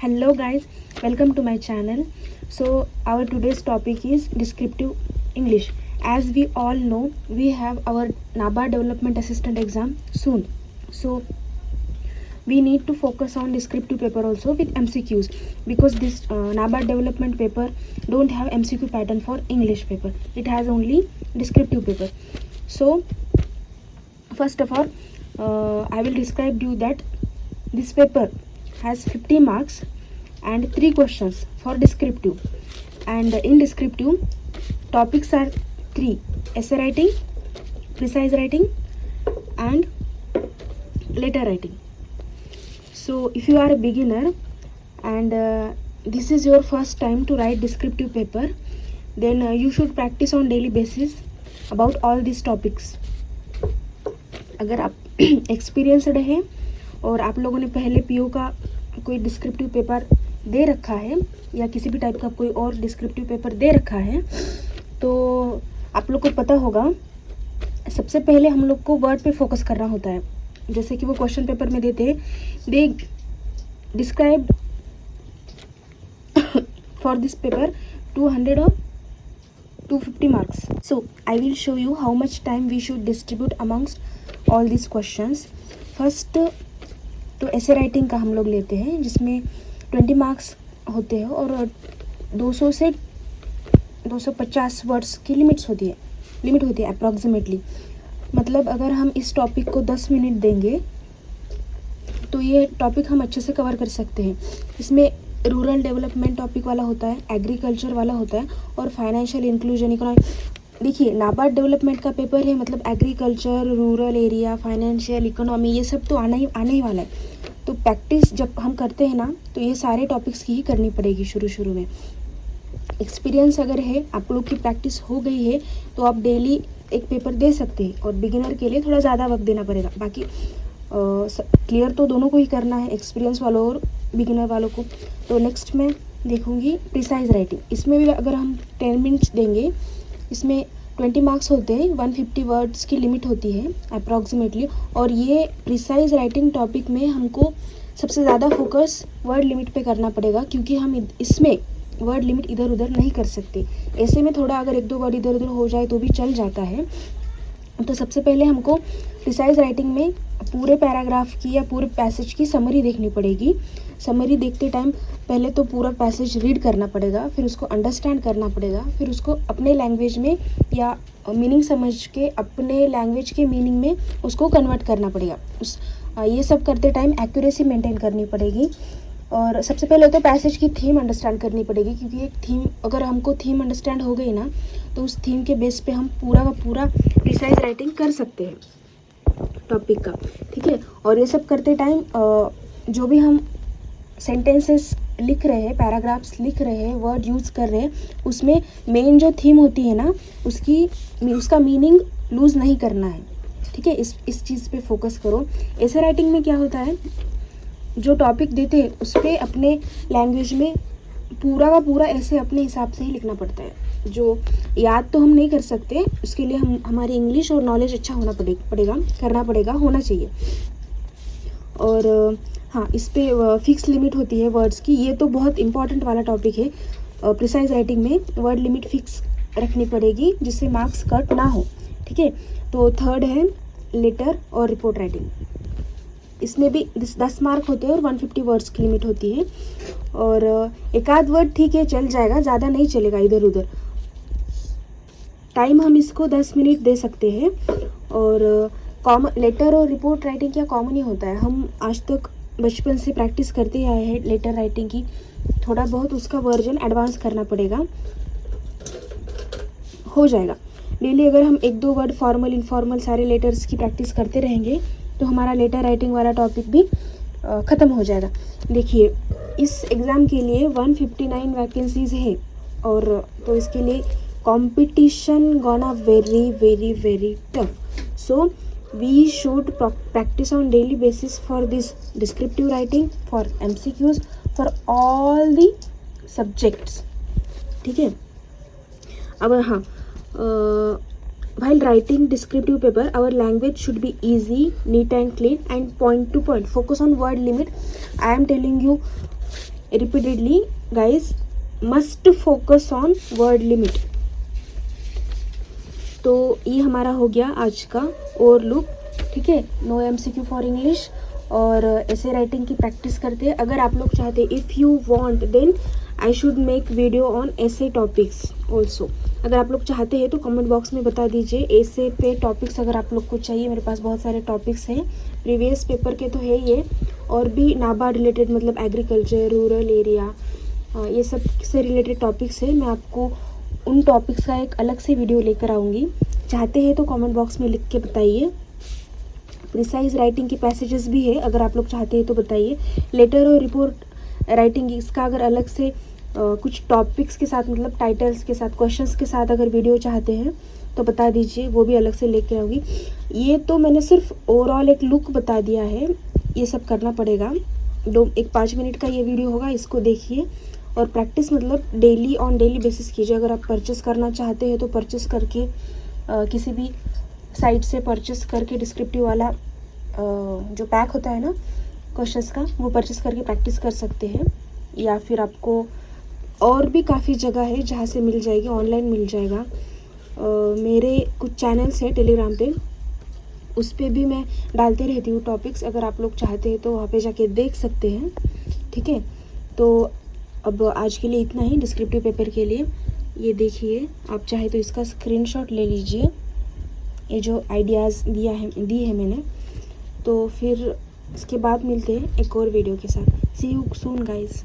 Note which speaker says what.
Speaker 1: Hello guys, welcome to my channel. So our today's topic is descriptive English. As we all know, we have our NABARD Development Assistant exam soon. So we need to focus on descriptive paper also with MCQs, because this NABARD development paper don't have MCQ pattern for English paper. It has only descriptive paper. So first of all, I will describe you that this paper has 50 marks and 3 questions for descriptive. And in descriptive, topics are 3: essay writing, precise writing, and letter writing. So if you are a beginner and this is your first time to write descriptive paper, then you should practice on daily basis about all these topics. अगर आप experienced हैं और आप लोगों ने पहले PO का कोई डिस्क्रिप्टिव पेपर दे रखा है या किसी भी टाइप का कोई और डिस्क्रिप्टिव पेपर दे रखा है, तो आप लोग को पता होगा सबसे पहले हम लोग को वर्ड पे फोकस करना होता है. जैसे कि वो क्वेश्चन पेपर में देते हैं, they describe for this paper 200 और 250 marks. So I will show you how much time we should distribute amongst all these questions. First तो ऐसे राइटिंग का हम लोग लेते हैं जिसमें 20 मार्क्स होते हैं और 200 से 250 वर्ड्स की लिमिट होती है अप्रॉक्सीमेटली. मतलब अगर हम इस टॉपिक को 10 मिनट देंगे तो ये टॉपिक हम अच्छे से कवर कर सकते हैं. इसमें रूरल डेवलपमेंट टॉपिक वाला होता है, एग्रीकल्चर वाला होता है और फाइनेंशियल इंक्लूजन, इकोनॉमिक. देखिए नाबार्ड डेवलपमेंट का पेपर है, मतलब agriculture, rural area, financial, economy, ये सब तो आने ही वाला है. तो प्रैक्टिस जब हम करते हैं ना, तो ये सारे टॉपिक्स की ही करनी पड़ेगी शुरू में. एक्सपीरियंस अगर है, आप लोग की प्रैक्टिस हो गई है, तो आप डेली एक पेपर दे सकते हैं. और बिगिनर के लिए थोड़ा ज़्यादा वक्त देना पड़ेगा. बाकी क्लियर तो दोनों को ही करना है, एक्सपीरियंस वालों और बिगिनर वालों को. तो नेक्स्ट मैं देखूँगी प्रिसाइज राइटिंग. इसमें भी अगर हम 10 मिनट्स देंगे, इसमें 20 मार्क्स होते हैं, 150 वर्ड्स की लिमिट होती है अप्रॉक्सीमेटली. और ये प्रिसाइज राइटिंग टॉपिक में हमको सबसे ज़्यादा फोकस वर्ड लिमिट पे करना पड़ेगा, क्योंकि हम इसमें वर्ड लिमिट इधर उधर नहीं कर सकते. ऐसे में थोड़ा अगर 1-2 वर्ड इधर उधर हो जाए तो भी चल जाता है. तो सबसे पहले हमको प्रिसाइज राइटिंग में पूरे पैराग्राफ की या पूरे पैसेज की समरी देखनी पड़ेगी. समरी देखते टाइम पहले तो पूरा पैसेज रीड करना पड़ेगा, फिर उसको अंडरस्टैंड करना पड़ेगा, फिर उसको अपने लैंग्वेज में या मीनिंग समझ के अपने लैंग्वेज के मीनिंग में उसको कन्वर्ट करना पड़ेगा. ये सब करते टाइम एक्यूरेसी मेंटेन करनी पड़ेगी. और सबसे पहले तो पैसेज की थीम अंडरस्टैंड करनी पड़ेगी, क्योंकि एक थीम, अगर हमको थीम अंडरस्टैंड हो गई ना, तो उस थीम के बेस पे हम पूरा का पूरा प्रिसाइज राइटिंग कर सकते हैं टॉपिक का. ठीक है. और ये सब करते टाइम जो भी हम सेंटेंसेस लिख रहे हैं, पैराग्राफ्स लिख रहे हैं, वर्ड यूज़ कर रहे हैं, उसमें मेन जो थीम होती है ना, उसका मीनिंग लूज़ नहीं करना है. ठीक है. इस चीज़ पे फोकस करो. ऐसे राइटिंग में क्या होता है, जो टॉपिक देते हैं उस पर अपने लैंग्वेज में पूरा का पूरा ऐसे अपने हिसाब से ही लिखना पड़ता है. जो याद तो हम नहीं कर सकते, उसके लिए हमारी इंग्लिश और नॉलेज अच्छा होना पड़ेगा, होना चाहिए. और हाँ, इस पर फिक्स लिमिट होती है वर्ड्स की. ये तो बहुत इंपॉर्टेंट वाला टॉपिक है. प्रिसाइज राइटिंग में वर्ड लिमिट फिक्स रखनी पड़ेगी, जिससे मार्क्स कट ना हो. ठीक है. तो थर्ड है लेटर और रिपोर्ट राइटिंग. इसमें भी 10 मार्क होते हैं और 150 वर्ड्स की लिमिट होती है. और एक आध वर्ड ठीक है, चल जाएगा, ज़्यादा नहीं चलेगा इधर उधर. टाइम हम इसको 10 मिनट दे सकते हैं. और कॉमन लेटर और रिपोर्ट राइटिंग क्या कॉमन ही होता है. हम आज तक बचपन से प्रैक्टिस करते आए हैं लेटर राइटिंग की. थोड़ा बहुत उसका वर्जन एडवांस करना पड़ेगा, हो जाएगा. डेली अगर हम 1-2 वर्ड फॉर्मल इनफॉर्मल सारे लेटर्स की प्रैक्टिस करते रहेंगे, तो हमारा लेटर राइटिंग वाला टॉपिक भी ख़त्म हो जाएगा. देखिए, इस एग्ज़ाम के लिए 159 वैकेंसीज़ है, और तो इसके लिए competition gonna very very very tough. So we should practice on daily basis for this descriptive writing, for MCQs, for all the subjects. ठीक है. अब हाँ, while writing descriptive paper, our language should be easy, neat and clean, and point to point. Focus on word limit. I am telling you repeatedly. Guys, must focus on word limit. तो ये हमारा हो गया आज का overlook, ठीक है. No MCQ for English और ऐसे राइटिंग की प्रैक्टिस करते हैं. अगर आप लोग चाहते, if you want then I should make video on ऐसे टॉपिक्स ऑल्सो. अगर आप लोग चाहते हैं तो कमेंट बॉक्स में बता दीजिए ऐसे पे टॉपिक्स अगर आप लोग को चाहिए. मेरे पास बहुत सारे टॉपिक्स हैं, प्रीवियस पेपर के तो है ये, और भी नाबा रिलेटेड, मतलब एग्रीकल्चर, रूरल एरिया, ये सब से रिलेटेड टॉपिक्स है. मैं आपको उन टॉपिक्स का एक अलग से वीडियो लेकर आऊँगी. चाहते हैं तो कमेंट बॉक्स में लिख के बताइए. प्रिसाइज राइटिंग की पैसेजेस भी है, अगर आप लोग चाहते हैं तो बताइए. लेटर और रिपोर्ट राइटिंग, इसका अगर अलग से कुछ टॉपिक्स के साथ, मतलब टाइटल्स के साथ, क्वेश्चंस के साथ अगर वीडियो चाहते हैं तो बता दीजिए, वो भी अलग से लेके आऊँगी. ये तो मैंने सिर्फ ओवरऑल एक लुक बता दिया है, ये सब करना पड़ेगा. 5 मिनट का ये वीडियो होगा, इसको देखिए और प्रैक्टिस मतलब डेली ऑन डेली बेसिस कीजिए. अगर आप परचेस करना चाहते हैं तो परचेस करके किसी भी साइट से परचेस करके डिस्क्रिप्टिव वाला जो पैक होता है ना क्वेश्चंस का, वो परचेस करके प्रैक्टिस कर सकते हैं. या फिर आपको और भी काफ़ी जगह है जहाँ से मिल जाएगी, ऑनलाइन मिल जाएगा. मेरे कुछ चैनल्स हैं टेलीग्राम पे, उस पर भी मैं डालते रहती हूँ टॉपिक्स. अगर आप लोग चाहते हैं तो वहाँ पे जाके देख सकते हैं, ठीक है. तो अब आज के लिए इतना ही डिस्क्रिप्टिव पेपर के लिए. ये देखिए, आप चाहे तो इसका स्क्रीनशॉट ले लीजिए, ये जो आइडियाज़ दी है मैंने. तो फिर इसके बाद मिलते हैं एक और वीडियो के साथ. सी यू सून गाइस.